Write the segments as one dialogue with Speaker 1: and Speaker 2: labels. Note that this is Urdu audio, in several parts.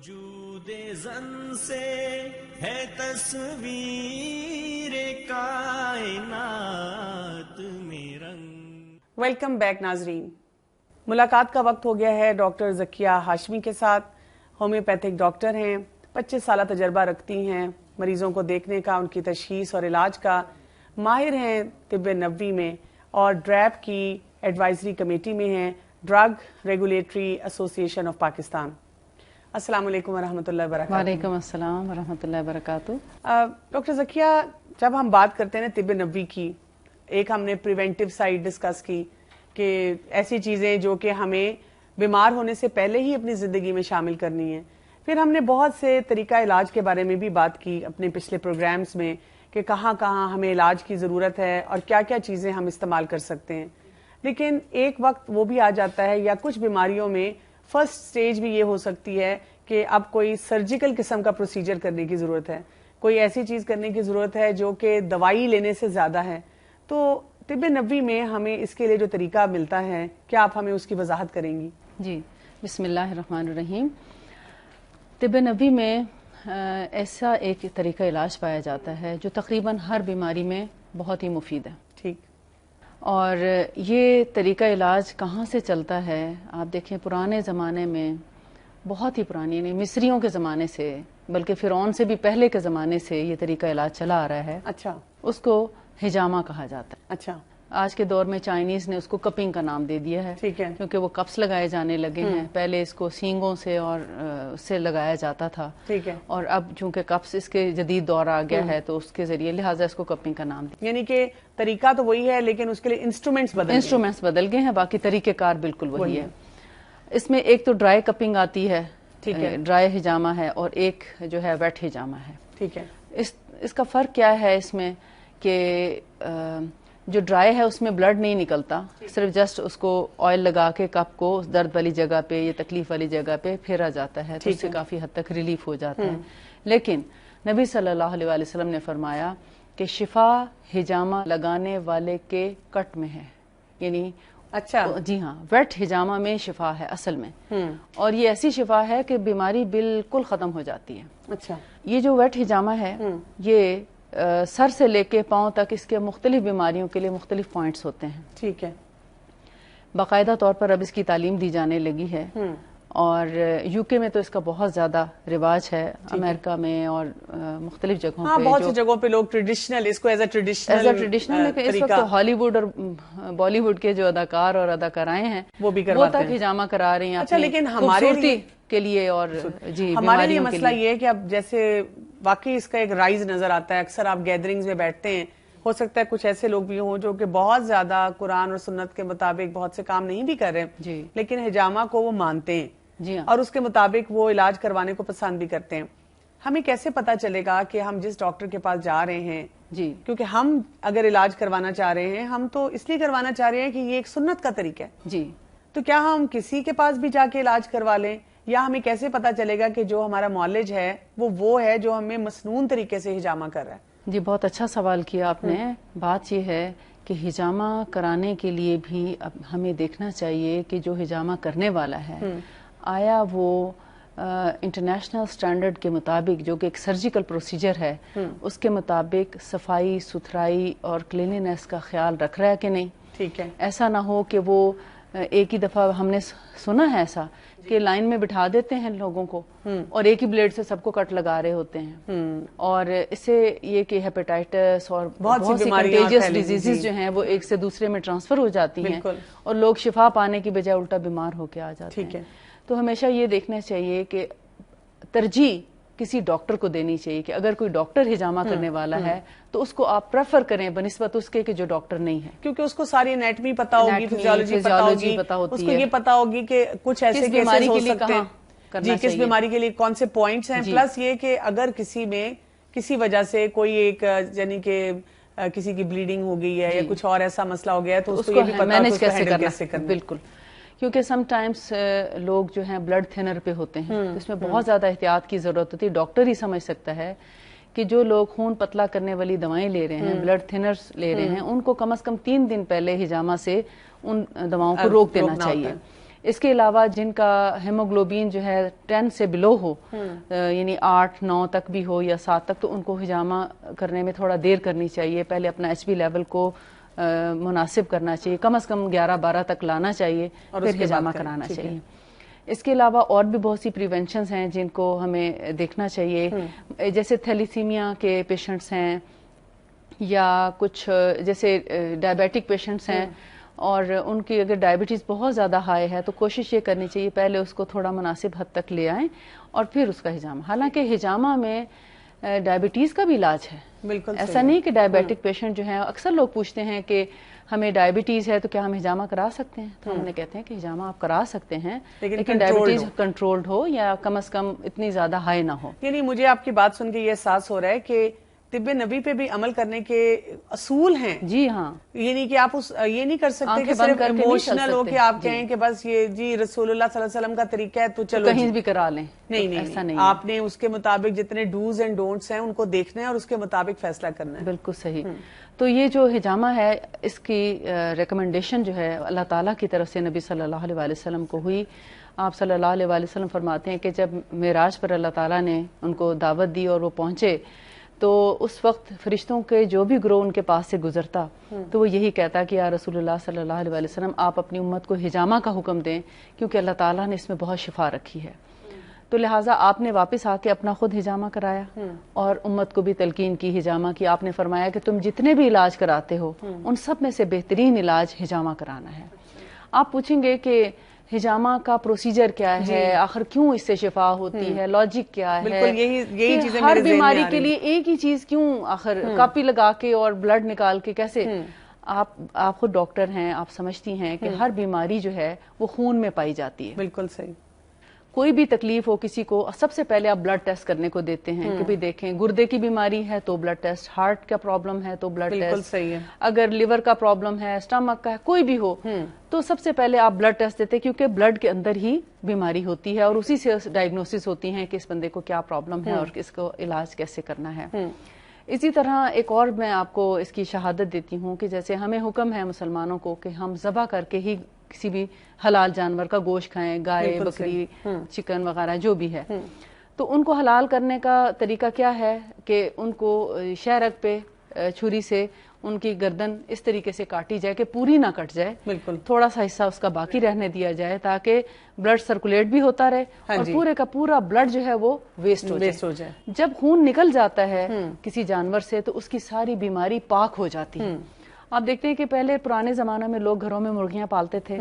Speaker 1: وجود زن سے ہے تصویر کائنات میں رنگ.
Speaker 2: ویلکم بیک ناظرین. ملاقات کا وقت ہو گیا ہے ڈاکٹر ذکیہ ہاشمی کے ساتھ. ہومیوپیتھک ڈاکٹر ہیں, 25 سالہ تجربہ رکھتی ہیں مریضوں کو دیکھنے کا, ان کی تشخیص اور علاج کا. ماہر ہیں طب نبوی میں اور ڈریپ کی ایڈوائزری کمیٹی میں ہیں, ڈرگ ریگولیٹری ایسوسی ایشن آف پاکستان. السلام علیکم ورحمۃ اللہ وبرکاتہ.
Speaker 3: وعلیکم السلام ورحمۃ اللہ وبرکاتہ.
Speaker 2: ڈاکٹر ذکیہ, جب ہم بات کرتے ہیں طب نبوی کی, ایک ہم نے پریونٹیو سائڈ ڈسکس کی کہ ایسی چیزیں جو کہ ہمیں بیمار ہونے سے پہلے ہی اپنی زندگی میں شامل کرنی ہیں. پھر ہم نے بہت سے طریقہ علاج کے بارے میں بھی بات کی اپنے پچھلے پروگرامز میں کہ کہاں کہاں ہمیں علاج کی ضرورت ہے اور کیا کیا چیزیں ہم استعمال کر سکتے ہیں. لیکن ایک وقت وہ بھی آ جاتا ہے, یا کچھ بیماریوں میں فرسٹ سٹیج بھی یہ ہو سکتی ہے کہ اب کوئی سرجیکل قسم کا پروسیجر کرنے کی ضرورت ہے, کوئی ایسی چیز کرنے کی ضرورت ہے جو کہ دوائی لینے سے زیادہ ہے. تو طب نبوی میں ہمیں اس کے لیے جو طریقہ ملتا ہے, کیا آپ ہمیں اس کی وضاحت کریں گی؟
Speaker 3: جی, بسم اللہ الرحمن الرحیم. طب نبوی میں ایسا ایک طریقہ علاج پایا جاتا ہے جو تقریباً ہر بیماری میں بہت ہی مفید ہے.
Speaker 2: ٹھیک.
Speaker 3: اور یہ طریقہ علاج کہاں سے چلتا ہے؟ آپ دیکھیں پرانے زمانے میں, بہت ہی پرانی, یعنی مصریوں کے زمانے سے, بلکہ فرعون سے بھی پہلے کے زمانے سے یہ طریقہ علاج چلا آ رہا ہے.
Speaker 2: اچھا.
Speaker 3: اس کو حجامہ کہا جاتا ہے.
Speaker 2: اچھا.
Speaker 3: آج کے دور میں چائنیز نے اس کو کپنگ کا نام دے دیا ہے.
Speaker 2: ٹھیک ہے.
Speaker 3: کیونکہ وہ کپس لگائے جانے لگے ہیں. پہلے اس کو سینگوں سے اور اس سے لگایا جاتا تھا.
Speaker 2: ٹھیک ہے.
Speaker 3: اور اب چونکہ کپس اس کے جدید دور آ گیا ہے تو اس کے ذریعے لہٰذا اس کو کپنگ کا نام دیا.
Speaker 2: یعنی کہ طریقہ تو وہی ہے لیکن اس کے لیے انسٹرومنٹس
Speaker 3: بدل گئے ہیں, باقی طریقہ کار بالکل وہی ہے. اس میں ایک تو ڈرائی کپنگ آتی ہے,
Speaker 2: ٹھیک ہے,
Speaker 3: ڈرائی حجامہ ہے, اور ایک جو ہے ویٹ حجامہ ہے.
Speaker 2: ٹھیک ہے.
Speaker 3: اس کا فرق کیا ہے اس میں کہ جو ڈرائی ہے اس میں بلڈ نہیں نکلتا, صرف جسٹ اس کو آئل لگا کے کپ کو درد والی جگہ پہ یا تکلیف والی جگہ پہ پھیرا جاتا ہے, تو اس سے کافی حد تک ریلیف ہو جاتا ہے. لیکن نبی صلی اللہ علیہ وسلم نے فرمایا کہ شفا حجامہ لگانے والے کے کٹ میں ہے. یعنی
Speaker 2: اچھا,
Speaker 3: جی ہاں, ویٹ حجامہ میں شفا ہے اصل میں, اور یہ ایسی شفا ہے کہ بیماری بالکل ختم ہو جاتی ہے.
Speaker 2: اچھا.
Speaker 3: یہ جو ویٹ حجامہ ہے یہ سر سے لے کے پاؤں تک اس کے مختلف بیماریوں کے لیے مختلف پوائنٹس ہوتے ہیں.
Speaker 2: ٹھیک ہے.
Speaker 3: باقاعدہ طور پر اب اس کی تعلیم دی جانے لگی ہے, اور یو کے میں تو اس کا بہت زیادہ رواج ہے, امریکہ میں اور مختلف جگہوں پہ.
Speaker 2: بہت سی جگہوں پہ لوگ ٹریڈیشنل اس کو ایز اے ٹریڈیشنل
Speaker 3: لیکن اس وقت ہالی ووڈ اور بالی ووڈ کے جو اداکار اور اداکارائیں ہیں
Speaker 2: وہ بھی
Speaker 3: وہ تک حجامہ کرا رہی ہیں.
Speaker 2: اچھا, لیکن ہمارے
Speaker 3: کے لیے اور جی
Speaker 2: ہمارے لیے مسئلہ یہ ہے کہ اب جیسے واقعی اس کا ایک رائز نظر آتا ہے. اکثر آپ گیدرنگز میں بیٹھتے ہیں, ہو سکتا ہے کچھ ایسے لوگ بھی ہوں جو کہ بہت زیادہ قرآن اور سنت کے مطابق بہت سے کام نہیں بھی کر رہے
Speaker 3: جی,
Speaker 2: لیکن حجامہ کو وہ مانتے ہیں
Speaker 3: جی ہاں,
Speaker 2: اور اس کے مطابق وہ علاج کروانے کو پسند بھی کرتے ہیں. ہمیں کیسے پتا چلے گا کہ ہم جس ڈاکٹر کے پاس جا رہے ہیں,
Speaker 3: جی,
Speaker 2: کیونکہ ہم اگر علاج کروانا چاہ رہے ہیں ہم تو اس لیے کروانا چاہ رہے ہیں کہ یہ ایک سنت کا طریقہ ہے,
Speaker 3: جی,
Speaker 2: تو کیا ہم کسی کے پاس بھی جا کے علاج کروا لیں, یا ہمیں کیسے پتا چلے گا کہ جو ہمارا معالج ہے وہ ہے جو ہمیں مسنون طریقے سے حجامہ کر رہا ہے؟
Speaker 3: جی, بہت اچھا سوال کیا آپ نے. بات یہ ہے کہ حجامہ کرانے کے لیے بھی اب ہمیں دیکھنا چاہیے کہ جو حجامہ کرنے والا ہے آیا وہ انٹرنیشنل سٹینڈرڈ کے مطابق, جو کہ ایک سرجیکل پروسیجر ہے, اس کے مطابق صفائی ستھرائی اور کلینینس کا خیال رکھ رہا ہے کہ نہیں.
Speaker 2: ٹھیک ہے. ایسا
Speaker 3: ایسا نہ ہو کہ وہ ایک ہی دفعہ, ہم نے سنا ہے ایسا کہ لائن میں بٹھا دیتے ہیں لوگوں کو اور ایک ہی بلیڈ سے سب کو کٹ لگا رہے ہوتے ہیں, اور اس سے یہ کہ ہیپیٹائٹس اور بہت سی کنٹیجیس ڈیزیزز جو ہیں وہ ایک سے دوسرے میں ٹرانسفر ہو جاتی ہیں, اور لوگ شفا پانے کی بجائے الٹا بیمار ہو کے آ جاتے ہیں. تو ہمیشہ یہ دیکھنا چاہیے کہ ترجیح کسی ڈاکٹر کو دینی چاہیے کہ اگر کوئی ڈاکٹر حجامہ کرنے والا ہے تو اس کو آپ پریفر کریں بنسبت اس کے کہ جو ڈاکٹر نہیں ہے,
Speaker 2: کیونکہ اس کو ساری انیٹمی پتا ہوگی, فزیولوجی پتا ہوگی, اس کو یہ پتا ہوگی کہ کچھ ایسے کیسز ہو سکتے ہیں جی, کس بیماری کے لیے کون سے پوائنٹس ہیں. پلس یہ کہ اگر کسی میں کسی وجہ سے کوئی ایک یعنی کہ کسی کی بلیڈنگ ہو گئی ہے یا کچھ اور ایسا مسئلہ ہو گیا ہے تو اس کو یہ بھی پتا
Speaker 3: مینج کیسے کرنا. بالکل, کیونکہ سم ٹائمز لوگ جو ہیں بلڈ تھنر پہ ہوتے ہیں, اس میں بہت زیادہ احتیاط کی ضرورت ہوتی ہے. ڈاکٹر ہی سمجھ سکتا ہے کہ جو لوگ خون پتلا کرنے والی دوائیں لے رہے ہیں, بلڈ تھنرز لے رہے ہیں, ان کو کم از کم 3 دن پہلے حجامہ سے ان دواؤں کو روک دینا چاہیے. اس کے علاوہ جن کا ہیموگلوبین جو ہے 10 سے بلو ہو، یعنی 8 9 تک بھی ہو یا 7 تک، تو ان کو ہجامہ کرنے میں تھوڑا دیر کرنی چاہیے. پہلے اپنا ایچ بی لیول کو مناسب کرنا چاہیے، کم از کم 11 12 تک لانا چاہیے، پھر ہجامہ کرانا چاہیے. اس کے علاوہ اور بھی بہت سی پریونشنز ہیں جن کو ہمیں دیکھنا چاہیے، جیسے تھیلیسیمیا کے پیشنٹس ہیں یا کچھ جیسے ڈائبیٹک پیشنٹس ہیں، اور ان کی اگر ڈائبٹیز بہت زیادہ ہائی ہے تو کوشش یہ کرنی چاہیے پہلے اس کو تھوڑا مناسب حد تک لے آئیں اور پھر اس کا ہجامہ. حالانکہ ہجامہ میں ڈائبٹیز کا بھی علاج ہے،
Speaker 2: بالکل
Speaker 3: ایسا نہیں کہ ڈائبیٹک پیشنٹ جو ہیں، اکثر لوگ پوچھتے ہیں کہ ہمیں ڈائبٹیز ہے تو کیا ہم ہجامہ کرا سکتے ہیں؟ تو ہم نے کہتے ہیں کہ ہجامہ آپ کرا سکتے ہیں، لیکن ڈائبٹیز کنٹرولڈ ہو یا کم از کم اتنی زیادہ ہائی نہ ہو.
Speaker 2: یعنی مجھے آپ کی بات سن کے یہ احساس ہو رہا ہے کہ طب نبی پہ بھی عمل کرنے کے اصول ہیں.
Speaker 3: جی ہاں،
Speaker 2: یعنی کہ آپ یہ نہیں کر سکتے کہ صرف ایموشنل ہو کہ آپ کہیں کہ بس یہ جی رسول اللہ صلی اللہ علیہ وسلم کا طریقہ ہے تو چلو
Speaker 3: کہیں بھی کرا لیں.
Speaker 2: نہیں
Speaker 3: ایسا نہیں،
Speaker 2: آپ نے اس کے مطابق جتنے ڈوز اینڈ ڈونٹس ہیں ان کو دیکھنا ہے اور اس کے مطابق فیصلہ کرنا ہے.
Speaker 3: بالکل صحیح. تو یہ جو ہجامہ ہے اس کی ریکمنڈیشن جو ہے اللہ تعالیٰ کی طرف سے نبی صلی اللہ علیہ وسلم کو ہوئی. آپ صلی اللہ علیہ وسلم فرماتے ہیں کہ جب معراج پر اللہ تعالیٰ نے ان کو دعوت دی اور وہ پہنچے تو اس وقت فرشتوں کے جو بھی گروہ ان کے پاس سے گزرتا تو وہ یہی کہتا کہ یا رسول اللہ صلی اللہ علیہ وسلم آپ اپنی امت کو ہجامہ کا حکم دیں کیونکہ اللہ تعالیٰ نے اس میں بہت شفا رکھی ہے. تو لہٰذا آپ نے واپس آ کے اپنا خود ہجامہ کرایا اور امت کو بھی تلقین کی ہجامہ کی. آپ نے فرمایا کہ تم جتنے بھی علاج کراتے ہو ان سب میں سے بہترین علاج ہجامہ کرانا ہے. آپ پوچھیں گے کہ ہجامہ کا پروسیجر کیا ہے، آخر کیوں اس سے شفا ہوتی ہے، لاجک کیا ہے،
Speaker 2: بالکل یہی چیزیں
Speaker 3: ہر بیماری کے لیے ایک ہی چیز کیوں آخر کاپی لگا کے اور بلڈ نکال کے کیسے؟ آپ خود ڈاکٹر ہیں، آپ سمجھتی ہیں کہ ہر بیماری جو ہے وہ خون میں پائی جاتی ہے.
Speaker 2: بالکل صحیح.
Speaker 3: کوئی بھی تکلیف ہو کسی کو سب سے پہلے آپ بلڈ ٹیسٹ کرنے کو دیتے ہیں کہ بھی دیکھیں گردے کی بیماری ہے تو بلڈ ٹیسٹ، ہارٹ کا پرابلم ہے تو بلڈ ٹیسٹ،
Speaker 2: بالکل صحیح ہے.
Speaker 3: اگر لیور کا پرابلم ہے، اسٹمک کا ہے، کوئی بھی ہو تو سب سے پہلے آپ بلڈ ٹیسٹ دیتے کیونکہ بلڈ کے اندر ہی بیماری ہوتی ہے اور اسی سے ڈائگنوسس ہوتی ہیں کہ اس بندے کو کیا پرابلم ہے اور اس کو علاج کیسے کرنا ہے. اسی طرح ایک اور میں آپ کو اس کی شہادت دیتی ہوں کہ جیسے ہمیں حکم ہے مسلمانوں کو کہ ہم ذبح کر کے ہی کسی بھی حلال جانور کا گوشت کھائیں، گائے، بکری، چکن وغیرہ جو بھی ہے. تو ان کو حلال کرنے کا طریقہ کیا ہے کہ ان کو شہرک پہ چھری سے ان کی گردن اس طریقے سے کاٹی جائے کہ پوری نہ کٹ جائے،
Speaker 2: بالکل
Speaker 3: تھوڑا سا حصہ اس کا باقی رہنے دیا جائے تاکہ بلڈ سرکولیٹ بھی ہوتا رہے اور پورے کا پورا بلڈ جو ہے وہ ویسٹ ہو جائے. جب خون نکل جاتا ہے کسی جانور سے تو اس کی ساری بیماری پاک ہو جاتی ہے. آپ دیکھتے ہیں کہ پہلے پرانے زمانے میں لوگ گھروں میں مرغیاں پالتے تھے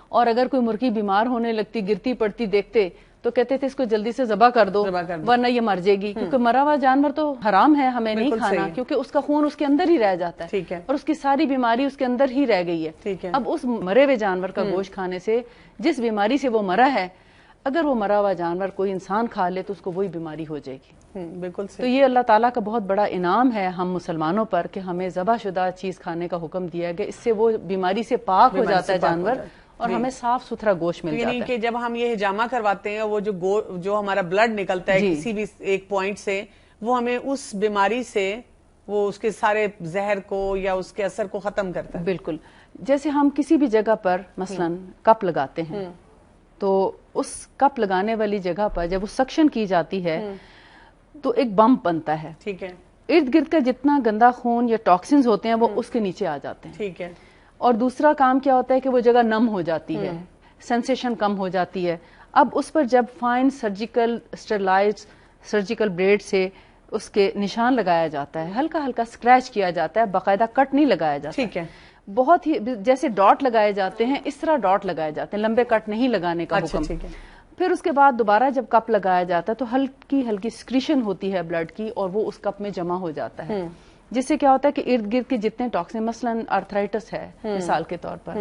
Speaker 3: اور اگر کوئی مرغی بیمار ہونے لگتی، گرتی پڑتی دیکھتے تو کہتے تھے اس کو جلدی سے ذبح کر دو ورنہ یہ مر جائے گی، کیونکہ مرا ہوا جانور تو حرام ہے، ہمیں نہیں کھانا کیونکہ اس کا خون اس کے اندر ہی رہ جاتا ہے اور اس کی ساری بیماری اس کے اندر ہی رہ گئی ہے. اب اس مرے ہوئے جانور کا گوشت کھانے سے جس بیماری سے وہ مرا ہے اگر وہ مرا ہوا جانور کوئی انسان کھا لے تو اس کو وہی بیماری ہو جائے گی.
Speaker 2: بالکل.
Speaker 3: تو یہ اللہ تعالیٰ کا بہت بڑا انعام ہے ہم مسلمانوں پر کہ ہمیں ذبح شدہ چیز کھانے کا حکم دیا گیا، اس سے وہ بیماری سے پاک ہو جاتا ہے جانور اور ہمیں صاف ستھرا گوشت مل جاتا ہے.
Speaker 2: یعنی کہ جب ہم یہ ہجامہ کرواتے ہیں وہ جو ہمارا بلڈ نکلتا ہے کسی بھی ایک پوائنٹ سے، وہ ہمیں اس بیماری سے وہ اس کے سارے زہر کو یا اس کے اثر کو ختم کرتا ہے.
Speaker 3: بالکل. جیسے ہم کسی بھی جگہ پر مثلا کپ لگاتے ہیں تو اس کپ لگانے والی جگہ پر جب وہ سکشن کی جاتی ہے تو ایک بمپ بنتا ہے.
Speaker 2: ٹھیک ہے.
Speaker 3: ارد گرد کا جتنا گندا خون یا ٹاکسنز ہوتے ہیں وہ اس کے نیچے آ جاتے ہیں.
Speaker 2: ٹھیک ہے. اور
Speaker 3: دوسرا کام کیا ہوتا ہے کہ وہ جگہ نم ہو جاتی ہے، سینسیشن کم ہو جاتی ہے. اب اس پر جب فائن سرجیکل اسٹرلائز سرجیکل بلیڈ سے اس کے نشان لگایا جاتا ہے، ہلکا ہلکا اسکریچ کیا جاتا ہے، باقاعدہ کٹ نہیں لگایا جاتا.
Speaker 2: ٹھیک ہے.
Speaker 3: بہت ہی جیسے ڈاٹ لگائے جاتے ہیں اس طرح ڈاٹ لگائے جاتے ہیں، لمبے کٹ نہیں لگانے کا حکم. پھر اس کے بعد دوبارہ جب کپ لگایا جاتا ہے تو ہلکی ہلکی سکریشن ہوتی ہے بلڈ کی اور وہ اس کپ میں جمع ہو جاتا ہے، جس سے کیا ہوتا ہے کہ ارد گرد کے جتنے ٹاکسن مثلا آرتھرائٹس ہے مثال کے طور پر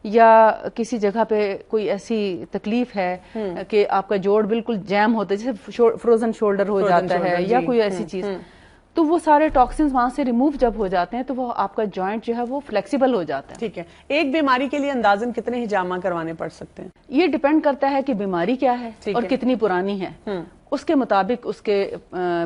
Speaker 3: یا کسی جگہ پہ کوئی ایسی تکلیف ہے کہ آپ کا جوڑ بالکل جیم ہوتا ہے جیسے فروزن شولڈر ہو جاتا ہے یا کوئی ایسی چیز، تو وہ سارے ٹاکسنز وہاں سے ریموو جب ہو جاتے ہیں تو وہ آپ کا جوائنٹ جو ہے وہ فلیکسیبل ہو جاتا ہے.
Speaker 2: ٹھیک ہے. ایک بیماری کے لیے اندازاً کتنے ہجامہ کروانے پڑ سکتے ہیں؟
Speaker 3: یہ ڈیپینڈ کرتا ہے کہ بیماری کیا ہے اور کتنی پرانی ہے، اس کے مطابق اس کے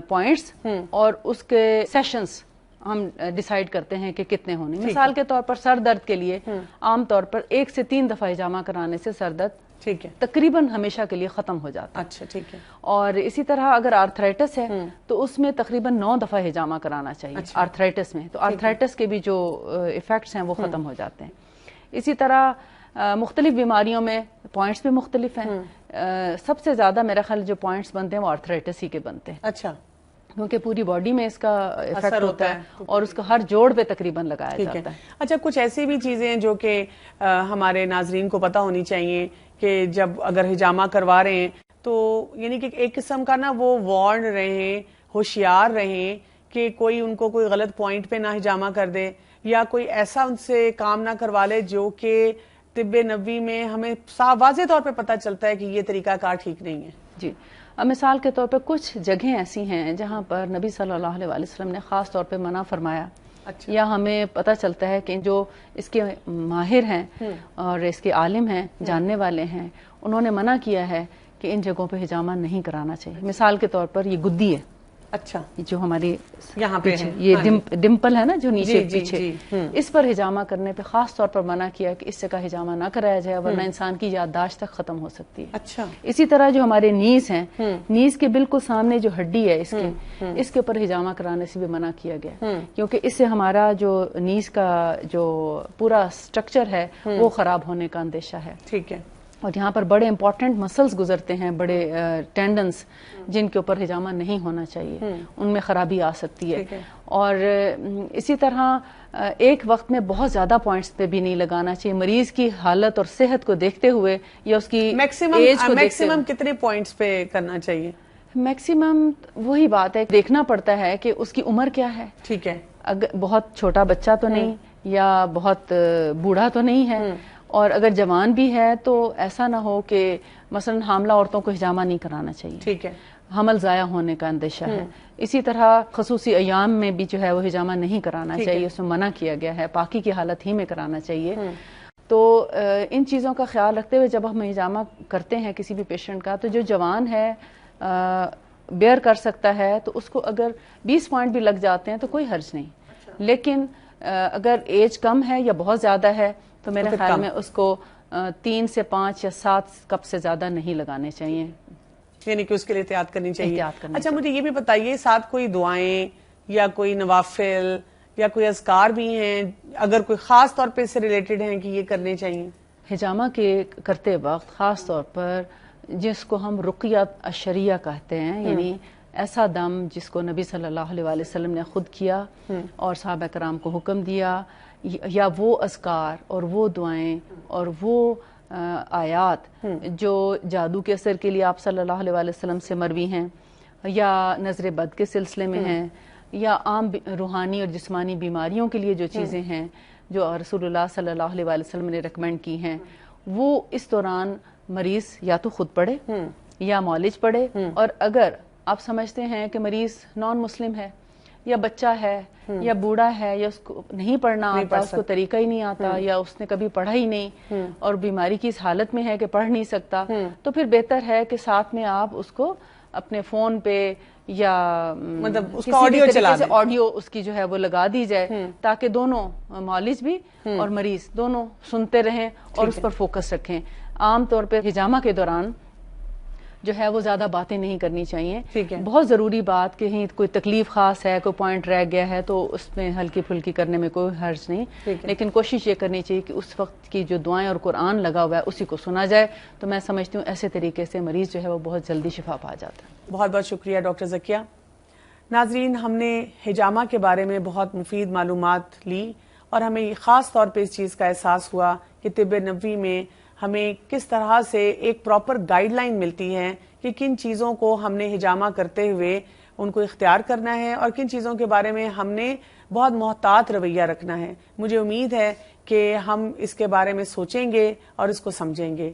Speaker 3: پوائنٹس اور اس کے سیشنز ہم ڈیسائیڈ کرتے ہیں کہ کتنے ہونے. مثال کے طور پر سر درد کے لیے عام طور پر 1 سے 3 دفعہ ہجامہ کرانے سے سر درد
Speaker 2: ٹھیک ہے
Speaker 3: تقریباً ہمیشہ کے لیے ختم ہو جاتا ہے.
Speaker 2: اچھا ٹھیک ہے.
Speaker 3: اور اسی طرح اگر آرتھرائٹس ہے تو اس میں تقریباً 9 دفعہ ہجامہ کرانا چاہیے آرتھرائٹس میں. تو آرتھرائٹس کے بھی جو ایفیکٹس ہیں وہ ختم ہو جاتے ہیں. اسی طرح مختلف بیماریوں میں پوائنٹس بھی مختلف ہیں. سب سے زیادہ میرا خیال جو پوائنٹس بنتے ہیں وہ آرتھرائٹس ہی کے بنتے ہیں,
Speaker 2: اچھا
Speaker 3: کیونکہ پوری باڈی میں اس کا افیکٹ ہوتا ہے اور اس کا ہر جوڑ پہ تقریباً لگایا جاتا ہے.
Speaker 2: اچھا کچھ ایسی بھی چیزیں ہیں جو کہ ہمارے ناظرین کو پتہ ہونی چاہیے کہ جب اگر ہجامہ کروا رہے ہیں تو یعنی کہ ایک قسم کا نا وہ وارن رہیں, ہوشیار رہیں کہ کوئی ان کو کوئی غلط پوائنٹ پہ نہ ہجامہ کر دے, یا کوئی ایسا ان سے کام نہ کروا لے جو کہ طب نبوی میں ہمیں واضح طور پہ پتہ چلتا ہے کہ یہ طریقہ کار ٹھیک نہیں ہے.
Speaker 3: جی, اب مثال کے طور پہ کچھ جگہیں ایسی ہیں جہاں پر نبی صلی اللہ علیہ وسلم نے خاص طور پہ منع فرمایا. اچھا. یا ہمیں پتہ چلتا ہے کہ جو اس کے ماہر ہیں اور اس کے عالم ہیں, جاننے والے ہیں, انہوں نے منع کیا ہے کہ ان جگہوں پہ ہجامہ نہیں کرانا چاہیے. مثال کے طور پر یہ گدی ہے,
Speaker 2: اچھا
Speaker 3: جو ہماری
Speaker 2: یہاں پہ
Speaker 3: یہ ڈمپل ہے نا جو نیچے پیچھے, اس پر ہجامہ کرنے پہ خاص طور پر منع کیا کہ اس جگہ ہجامہ نہ کرایا جائے ورنہ انسان کی یادداشت تک ختم ہو سکتی ہے.
Speaker 2: اچھا.
Speaker 3: اسی طرح جو ہمارے نیز ہیں, نیز کے بالکل سامنے جو ہڈی ہے اس کے اوپر ہجامہ کرانے سے بھی منع کیا گیا, کیونکہ اس سے ہمارا جو نیز کا جو پورا اسٹرکچر ہے وہ خراب ہونے کا اندیشہ ہے.
Speaker 2: ٹھیک ہے.
Speaker 3: اور یہاں پر بڑے امپورٹنٹ مسلز گزرتے ہیں, بڑے ٹینڈنس, جن کے اوپر ہجامہ نہیں ہونا چاہیے, ان میں خرابی آ سکتی ہے. اور اسی طرح ایک وقت میں بہت زیادہ پوائنٹس پہ بھی نہیں لگانا چاہیے. مریض کی حالت اور صحت کو دیکھتے ہوئے یا اس کی ایج کو
Speaker 2: میکسیمم کتنے پوائنٹس پہ کرنا چاہیے؟
Speaker 3: میکسیمم وہی بات ہے, دیکھنا پڑتا ہے کہ اس کی عمر کیا ہے.
Speaker 2: ٹھیک ہے.
Speaker 3: اگر بہت چھوٹا بچہ تو نہیں یا بہت بوڑھا تو نہیں ہے, اور اگر جوان بھی ہے تو ایسا نہ ہو کہ مثلا حاملہ عورتوں کو ہجامہ نہیں کرانا چاہیے.
Speaker 2: ٹھیک ہے.
Speaker 3: حمل ضائع ہونے کا اندیشہ ہے. اسی طرح خصوصی ایام میں بھی جو ہے وہ ہجامہ نہیں کرانا چاہیے, اس میں منع کیا گیا ہے, پاکی کی حالت ہی میں کرانا چاہیے. تو ان چیزوں کا خیال رکھتے ہوئے جب ہم ہجامہ کرتے ہیں کسی بھی پیشنٹ کا, تو جو جوان ہے بیئر کر سکتا ہے تو اس کو اگر 20 پوائنٹ بھی لگ جاتے ہیں تو کوئی حرج نہیں. لیکن اگر ایج کم ہے یا بہت زیادہ ہے تو میرے خیال میں اس کو 3 سے 5 یا 7 کپ سے زیادہ نہیں لگانے چاہیے,
Speaker 2: یعنی کہ اس کے لیے احتیاط کرنی چاہیے. اچھا مجھے یہ بھی بتائیے, ساتھ کوئی دعائیں یا کوئی نوافل یا کوئی اذکار بھی ہیں اگر کوئی خاص طور پہ اس سے ریلیٹڈ ہیں کہ یہ کرنے چاہیے؟
Speaker 3: ہجامہ کے کرتے وقت خاص طور پر جس کو ہم رقیہ الشریعہ کہتے ہیں, یعنی ایسا دم جس کو نبی صلی اللہ علیہ وسلم نے خود کیا اور صحابہ کرام کو حکم دیا, یا وہ اذکار اور وہ دعائیں اور وہ آیات جو جادو کے اثر کے لیے آپ صلی اللہ علیہ وسلم سے مروی ہیں, یا نظر بد کے سلسلے میں ہیں, یا عام روحانی اور جسمانی بیماریوں کے لیے جو چیزیں ہیں جو رسول اللہ صلی اللہ علیہ وسلم نے ریکمینڈ کی ہیں, وہ اس دوران مریض یا تو خود پڑھے یا معالج پڑھے. اور اگر آپ سمجھتے ہیں کہ مریض نان مسلم ہے یا بچہ ہے یا بوڑھا ہے یا اس کو نہیں پڑھنا آتا, اس کو طریقہ ہی نہیں آتا, یا اس نے کبھی پڑھا ہی نہیں اور بیماری کی اس حالت میں ہے کہ پڑھ نہیں سکتا, تو پھر بہتر ہے کہ ساتھ میں آپ اس کو اپنے فون پہ یا
Speaker 2: مطلب اس کا آڈیو چلا دیں,
Speaker 3: آڈیو اس کی جو ہے وہ لگا دی جائے, تاکہ دونوں معالج بھی اور مریض دونوں سنتے رہیں اور اس پر فوکس رکھیں. عام طور پہ ہجامہ کے دوران جو ہے وہ زیادہ باتیں نہیں کرنی چاہیے. بہت ضروری بات کہیں کوئی تکلیف خاص ہے, کوئی پوائنٹ رہ گیا ہے تو اس میں ہلکی پھلکی کرنے میں کوئی حرج نہیں, لیکن کوشش یہ کرنی چاہیے کہ اس وقت کی جو دعائیں اور قرآن لگا ہوا ہے اسی کو سنا جائے. تو میں سمجھتی ہوں ایسے طریقے سے مریض جو ہے وہ بہت جلدی شفا پا جاتا ہے.
Speaker 2: بہت بہت شکریہ ڈاکٹر ذکیہ. ناظرین, ہم نے ہجامہ کے بارے میں بہت مفید معلومات لی اور ہمیں خاص طور پہ اس چیز کا احساس ہوا کہ طب نبوی میں ہمیں کس طرح سے ایک پراپر گائیڈ لائن ملتی ہے کہ کن چیزوں کو ہم نے ہجامہ کرتے ہوئے ان کو اختیار کرنا ہے اور کن چیزوں کے بارے میں ہم نے بہت محتاط رویہ رکھنا ہے. مجھے امید ہے کہ ہم اس کے بارے میں سوچیں گے اور اس کو سمجھیں گے.